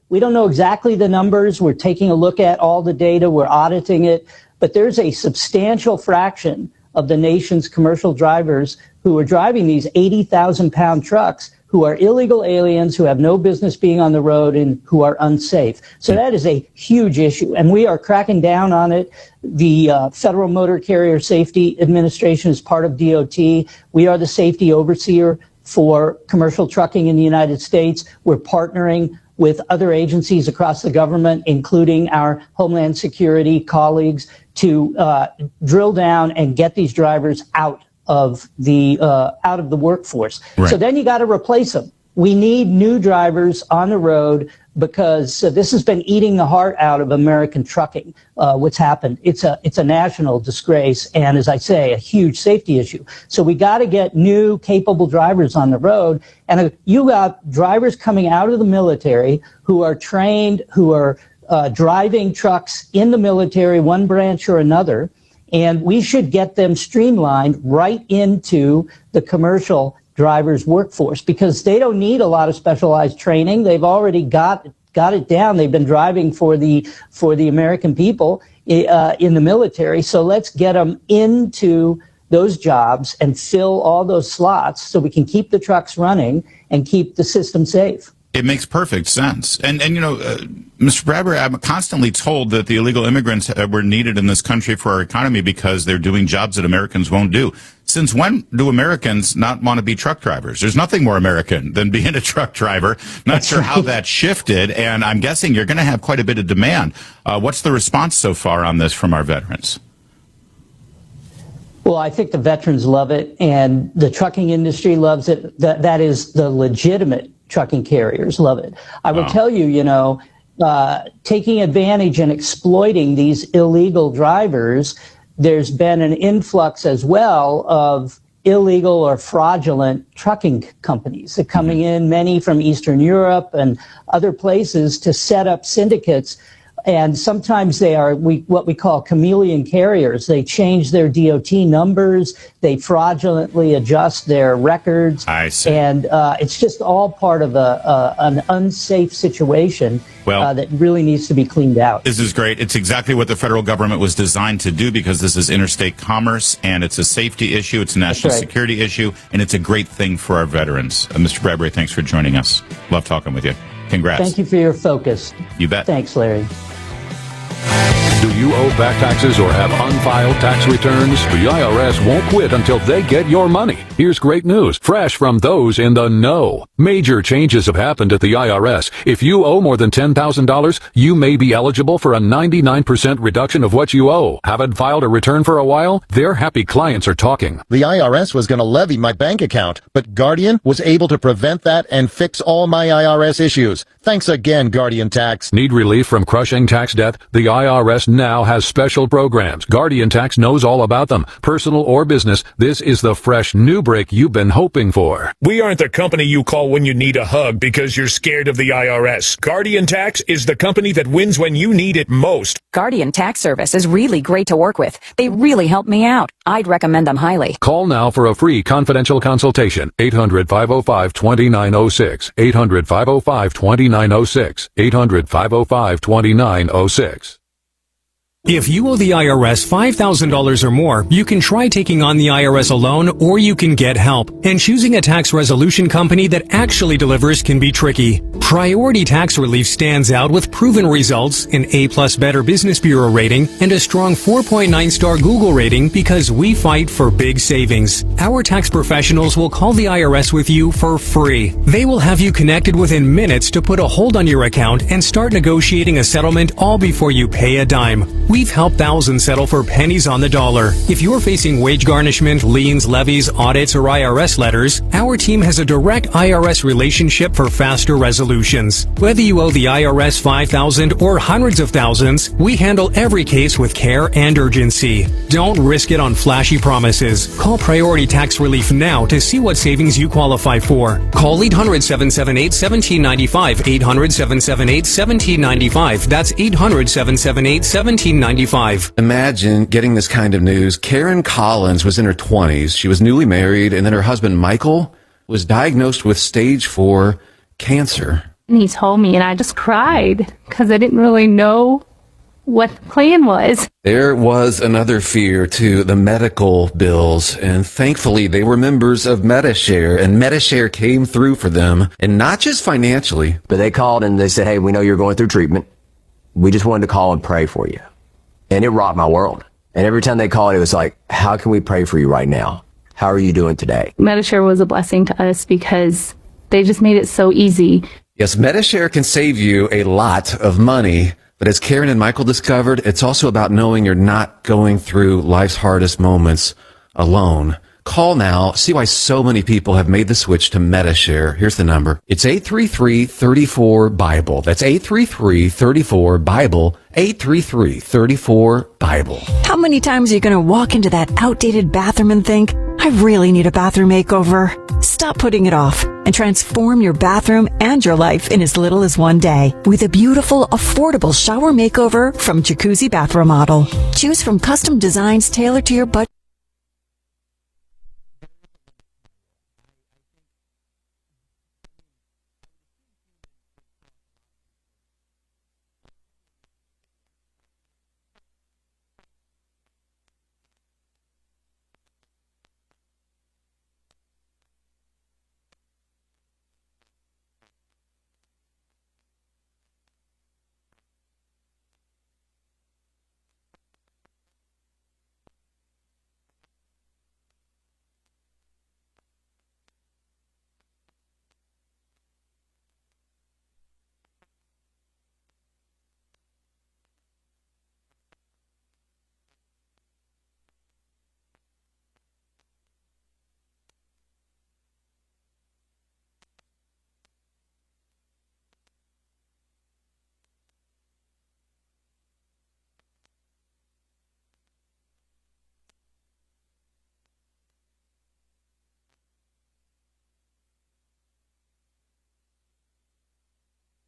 we don't know exactly the numbers. We're taking a look at all the data. We're auditing it. But there's a substantial fraction of the nation's commercial drivers who are driving these 80,000-pound trucks who are illegal aliens, who have no business being on the road, and who are unsafe. So that is a huge issue, and we are cracking down on it. The Federal Motor Carrier Safety Administration is part of DOT. We are the safety overseer for commercial trucking in the United States. We're partnering with other agencies across the government, including our Homeland Security colleagues, to drill down and get these drivers out of the workforce. Right. So then you got to replace them. We need new drivers on the road because this has been eating the heart out of American trucking. What's happened? It's a national disgrace, and as I say, a huge safety issue. So we got to get new, capable drivers on the road. And you got drivers coming out of the military who are trained, who are driving trucks in the military, one branch or another, and we should get them streamlined right into the commercial drivers' workforce, because they don't need a lot of specialized training. They've already got it down. They've been driving for the American people in the military. So let's get them into those jobs and fill all those slots so we can keep the trucks running and keep the system safe. It makes perfect sense. And Mr. Bradbury, I'm constantly told that the illegal immigrants were needed in this country for our economy because they're doing jobs that Americans won't do. Since when do Americans not want to be truck drivers? There's nothing more American than being a truck driver. Not sure how that shifted, and I'm guessing you're going to have quite a bit of demand. What's the response so far on this from our veterans? Well, I think the veterans love it, and the trucking industry loves it. That is, the legitimate trucking carriers love it. I will tell you, taking advantage and exploiting these illegal drivers, there's been an influx as well of illegal or fraudulent trucking companies that are coming in, many from Eastern Europe and other places, to set up syndicates. And sometimes they are what we call chameleon carriers. They change their DOT numbers. They fraudulently adjust their records. I see. And it's just all part of an unsafe situation that really needs to be cleaned out. This is great. It's exactly what the federal government was designed to do, because this is interstate commerce, and it's a safety issue, it's a national security issue, and it's a great thing for our veterans. Mr. Bradbury, thanks for joining us. Love talking with you. Congrats. Thank you for your focus. You bet. Thanks, Larry. Do you owe back taxes or have unfiled tax returns? The IRS won't quit until they get your money. Here's great news, fresh from those in the know. Major changes have happened at the IRS. If you owe more than $10,000, you may be eligible for a 99% reduction of what you owe. Haven't filed a return for a while? Their happy clients are talking. The IRS was going to levy my bank account, but Guardian was able to prevent that and fix all my IRS issues. Thanks again, Guardian Tax. Need relief from crushing tax debt? The IRS now has special programs. Guardian Tax knows all about them. Personal or business, this is the fresh new break you've been hoping for. We aren't the company you call when you need a hug because you're scared of the IRS. Guardian Tax is the company that wins when you need it most. Guardian Tax Service is really great to work with. They really help me out. I'd recommend them highly. Call now for a free confidential consultation. 800-505-2906. 800-505-2906. 800-505-2906. If you owe the IRS $5,000 or more, you can try taking on the IRS alone, or you can get help. And choosing a tax resolution company that actually delivers can be tricky. Priority Tax Relief stands out with proven results, an A+ Better Business Bureau rating, and a strong 4.9-star Google rating because we fight for big savings. Our tax professionals will call the IRS with you for free. They will have you connected within minutes to put a hold on your account and start negotiating a settlement all before you pay a dime. We've helped thousands settle for pennies on the dollar. If you're facing wage garnishment, liens, levies, audits, or IRS letters, our team has a direct IRS relationship for faster resolutions. Whether you owe the IRS $5,000 or hundreds of thousands, we handle every case with care and urgency. Don't risk it on flashy promises. Call Priority Tax Relief now to see what savings you qualify for. Call 800-778-1795. 800-778-1795. That's 800-778-1795. Imagine getting this kind of news. Karen Collins was in her 20s. She was newly married, and then her husband, Michael, was diagnosed with stage 4 cancer. And he told me, and I just cried because I didn't really know what the plan was. There was another fear, too, the medical bills, and thankfully they were members of Medishare, and Medishare came through for them, and not just financially. But they called and they said, hey, we know you're going through treatment. We just wanted to call and pray for you. And it rocked my world. And every time they called, it was like, how can we pray for you right now? How are you doing today? Medishare was a blessing to us because they just made it so easy. Yes, Medishare can save you a lot of money. But as Karen and Michael discovered, it's also about knowing you're not going through life's hardest moments alone. Call now. See why so many people have made the switch to MetaShare. Here's the number. It's 833-34-BIBLE. That's 833-34-BIBLE. 833-34-BIBLE. How many times are you going to walk into that outdated bathroom and think, I really need a bathroom makeover? Stop putting it off and transform your bathroom and your life in as little as one day with a beautiful, affordable shower makeover from Jacuzzi Bath Remodel. Choose from custom designs tailored to your budget.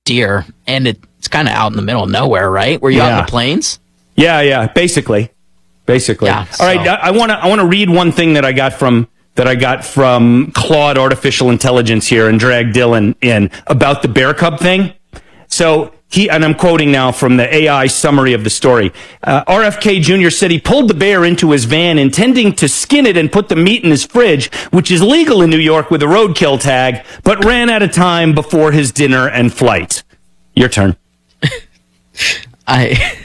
Deer, and it's kind of out in the middle of nowhere, right? Were you out in the plains? Yeah, basically. Yeah, All right, I want to read one thing that I got from Claude Artificial Intelligence here and drag Dylan in about the bear cub thing. So and I'm quoting now from the AI summary of the story. RFK Jr. said he pulled the bear into his van intending to skin it and put the meat in his fridge, which is legal in New York with a roadkill tag, but ran out of time before his dinner and flight. Your turn. I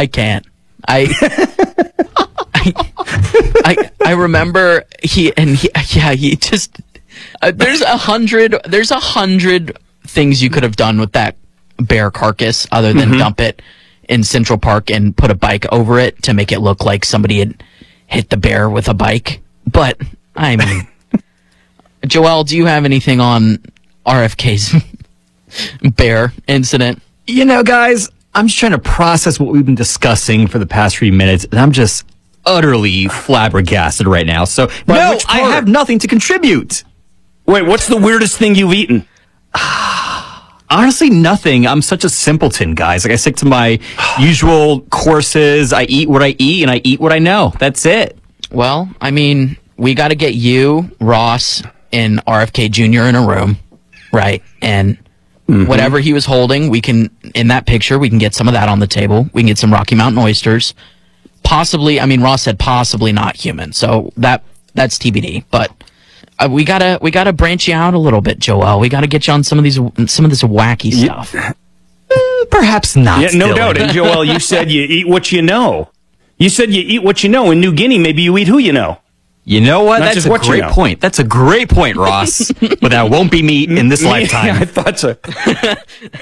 can't. I remember he just there's 100 things you could have done with that bear carcass other than dump it in Central Park and put a bike over it to make it look like somebody had hit the bear with a bike. But I mean, Joel, do you have anything on RFK's bear incident? You know, guys, I'm just trying to process what we've been discussing for the past 3 minutes, and I'm just utterly flabbergasted right now. So, no, I have nothing to contribute. Wait, what's the weirdest thing you've eaten? Honestly, nothing. I'm such a simpleton, guys. Like, I stick to my usual courses. I eat what I eat, and I eat what I know. That's it. Well, I mean, we got to get you, Ross, and RFK Jr. in a room, right? And whatever he was holding, we can, in that picture, we can get some of that on the table. We can get some Rocky Mountain oysters. Possibly, I mean, Ross said possibly not human, so that's TBD. But we gotta branch you out a little bit, Joel. We gotta get you on some of this wacky stuff. Perhaps not. Yeah, no doubt. And Joel, you said you eat what you know. You said you eat what you know. In New Guinea, maybe you eat who you know. You know what? That's a great point. That's a great point, Ross. But that won't be me in this lifetime. Yeah, I thought so.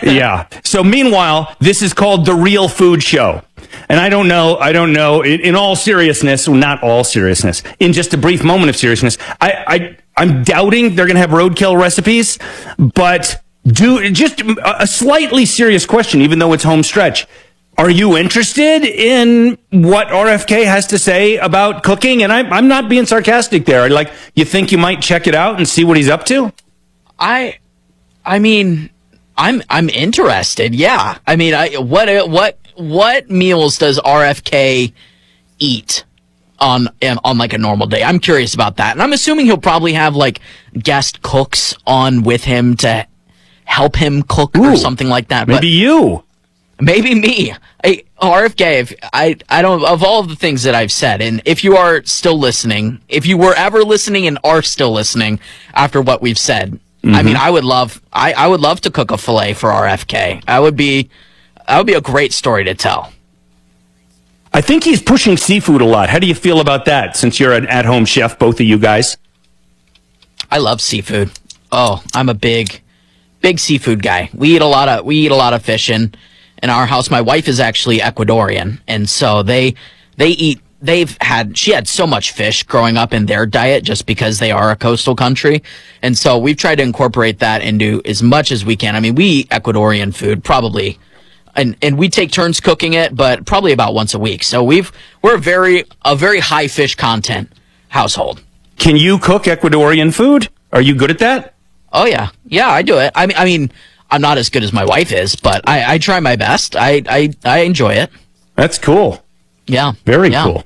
Yeah. So meanwhile, this is called The Real Food Show. And I don't know, in all seriousness, well, not all seriousness, in just a brief moment of seriousness, I'm doubting they're going to have roadkill recipes, but just a slightly serious question, even though it's home stretch. Are you interested in what RFK has to say about cooking? And I'm not being sarcastic there. Like, you think you might check it out and see what he's up to? I mean, I'm interested. Yeah. I mean, what meals does RFK eat on like a normal day? I'm curious about that. And I'm assuming he'll probably have like guest cooks on with him to help him cook or something like that. Maybe you. Maybe me. RFK, I don't, of all the things that I've said, and if you are still listening, if you were ever listening and are still listening after what we've said, I mean, I would love to cook a filet for RFK. That would be a great story to tell. I think he's pushing seafood a lot. How do you feel about that, since you're an at-home chef, both of you guys? I love seafood. Oh, I'm a big seafood guy. We eat a lot of fish in our house. My wife is actually Ecuadorian, and so they eat she had so much fish growing up in their diet just because they are a coastal country. And so we've tried to incorporate that into as much as we can. I mean, we eat Ecuadorian food probably, and we take turns cooking it, but probably about once a week. So we're a very high fish content household. Can you cook Ecuadorian food? Are you good at that? Oh yeah. Yeah, I do it. I mean, I'm not as good as my wife is, but I try my best. I enjoy it. That's cool. Yeah. Very cool.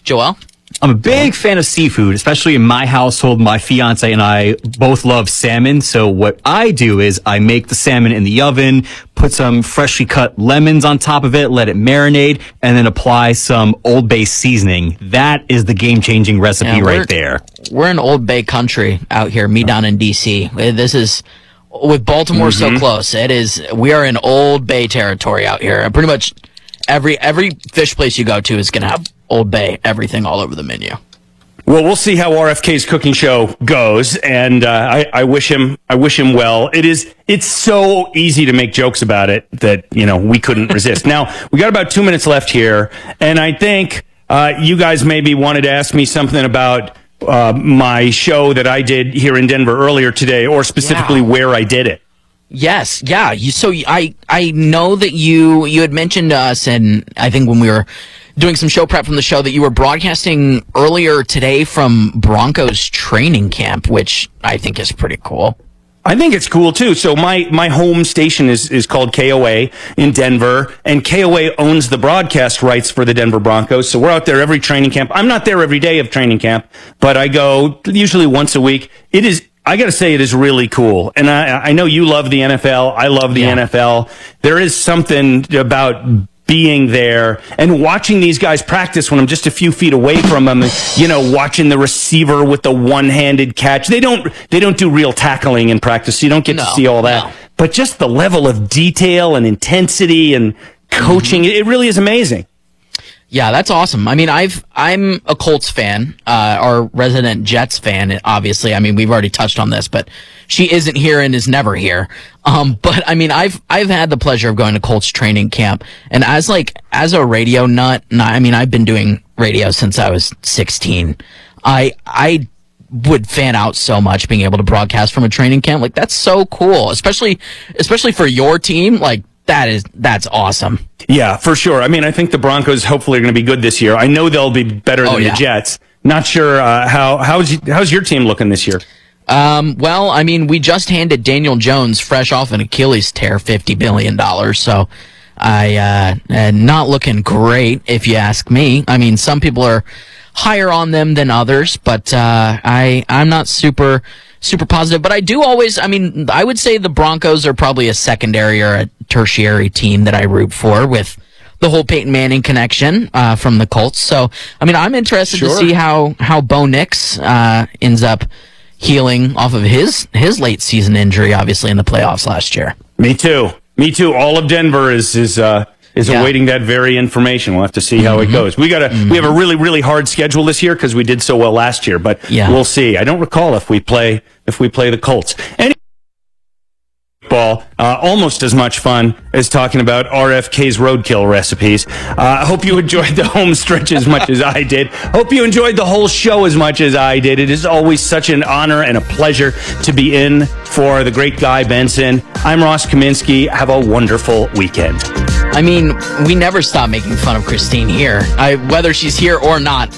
Joel? I'm a big fan of seafood, especially in my household. My fiance and I both love salmon. So what I do is I make the salmon in the oven, put some freshly cut lemons on top of it, let it marinate, and then apply some Old Bay seasoning. That is the game-changing recipe right there. We're in Old Bay country out here, me down in D.C. This is, with Baltimore so close, we are in Old Bay territory out here. Pretty much every fish place you go to is going to have Old Bay, everything all over the menu. Well, we'll see how RFK's cooking show goes, and I wish him well. It's so easy to make jokes about it that we couldn't resist. Now we got about 2 minutes left here, and I think you guys maybe wanted to ask me something about my show that I did here in Denver earlier today, or specifically where I did it. Yes, yeah. I know that you had mentioned to us, and I think when we were doing some show prep from the show, that you were broadcasting earlier today from Broncos training camp, which I think is pretty cool. I think it's cool too. So my home station is called KOA in Denver, and KOA owns the broadcast rights for the Denver Broncos. So we're out there every training camp. I'm not there every day of training camp, but I go usually once a week. I got to say, it is really cool. And I know you love the NFL. I love the NFL. There is something about being there and watching these guys practice when I'm just a few feet away from them, watching the receiver with the one-handed catch. They don't do real tackling in practice, so you don't get to see all that. But just the level of detail and intensity and coaching, it really is amazing. Yeah, that's awesome. I mean, I'm a Colts fan, our resident Jets fan, obviously. I mean, we've already touched on this, but she isn't here and is never here. But I mean, I've had the pleasure of going to Colts training camp, and as a radio nut, I mean, I've been doing radio since I was 16. I would fan out so much being able to broadcast from a training camp. Like, that's so cool, especially for your team. Like, that's awesome. Yeah, for sure. I mean, I think the Broncos hopefully are going to be good this year. I know they'll be better than the Jets. Not sure how's your team looking this year? Well, I mean, we just handed Daniel Jones, fresh off an Achilles tear, $50 billion. So not looking great, if you ask me. I mean, some people are higher on them than others, but I'm not super positive. But I would say the Broncos are probably a secondary or a tertiary team that I root for, with the whole Peyton Manning connection from the Colts. So, I mean, I'm interested to see how Bo Nix ends up healing off of his late season injury, obviously, in the playoffs last year. Me too. All of Denver is awaiting that very information. We'll have to see how it goes. We have a really, really hard schedule this year because we did so well last year, but we'll see. I don't recall if we play the Colts. Ball, almost as much fun as talking about RFK's roadkill recipes. I hope you enjoyed the home stretch as much as I did. Hope you enjoyed the whole show as much as I did. It is always such an honor and a pleasure to be in for the great Guy Benson. I'm Ross Kaminsky. Have a wonderful weekend. I mean, we never stop making fun of Christine here, whether she's here or not.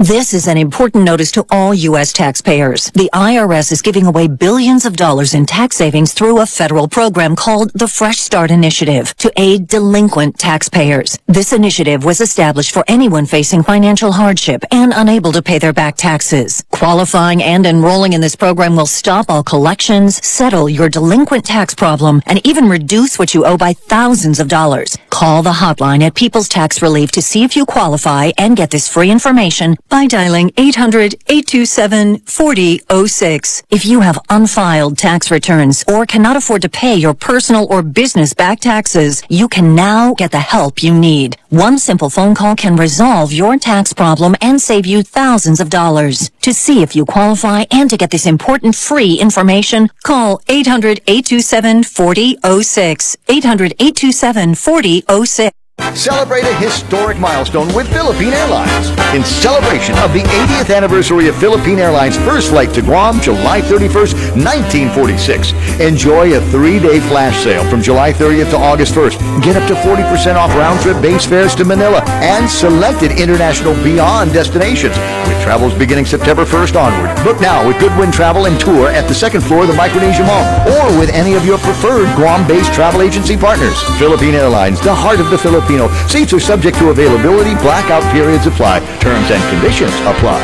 This is an important notice to all U.S. taxpayers. The IRS is giving away billions of dollars in tax savings through a federal program called the Fresh Start Initiative to aid delinquent taxpayers. This initiative was established for anyone facing financial hardship and unable to pay their back taxes. Qualifying and enrolling in this program will stop all collections, settle your delinquent tax problem, and even reduce what you owe by thousands of dollars. Call the hotline at People's Tax Relief to see if you qualify and get this free information by dialing 800-827-4006. If you have unfiled tax returns or cannot afford to pay your personal or business back taxes, you can now get the help you need. One simple phone call can resolve your tax problem and save you thousands of dollars. To see if you qualify and to get this important free information, call 800-827-4006. 800-827-4006. Celebrate a historic milestone with Philippine Airlines. In celebration of the 80th anniversary of Philippine Airlines' first flight to Guam, July 31st, 1946. Enjoy a 3-day flash sale from July 30th to August 1st. Get up to 40% off round-trip base fares to Manila and selected international beyond destinations, with travels beginning September 1st onward. Book now with Goodwin Travel and Tour at the second floor of the Micronesia Mall, or with any of your preferred Guam-based travel agency partners. Philippine Airlines, the heart of the Filipino. Seats are subject to availability. Blackout periods apply. Terms and conditions apply.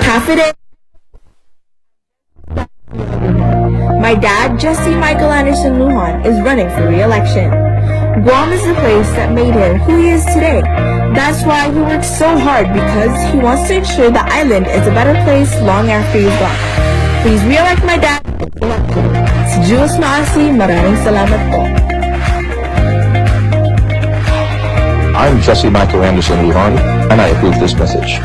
Half a day. My dad, Jesse Michael Anderson Lujan, is running for re-election. Guam is the place that made him who he is today. That's why he works so hard, because he wants to ensure the island is a better place long after he's gone. Please re-elect my dad. Si Jules Maasi, maraming salamat po. I'm Jesse Michael Anderson Lujan, and I approve this message.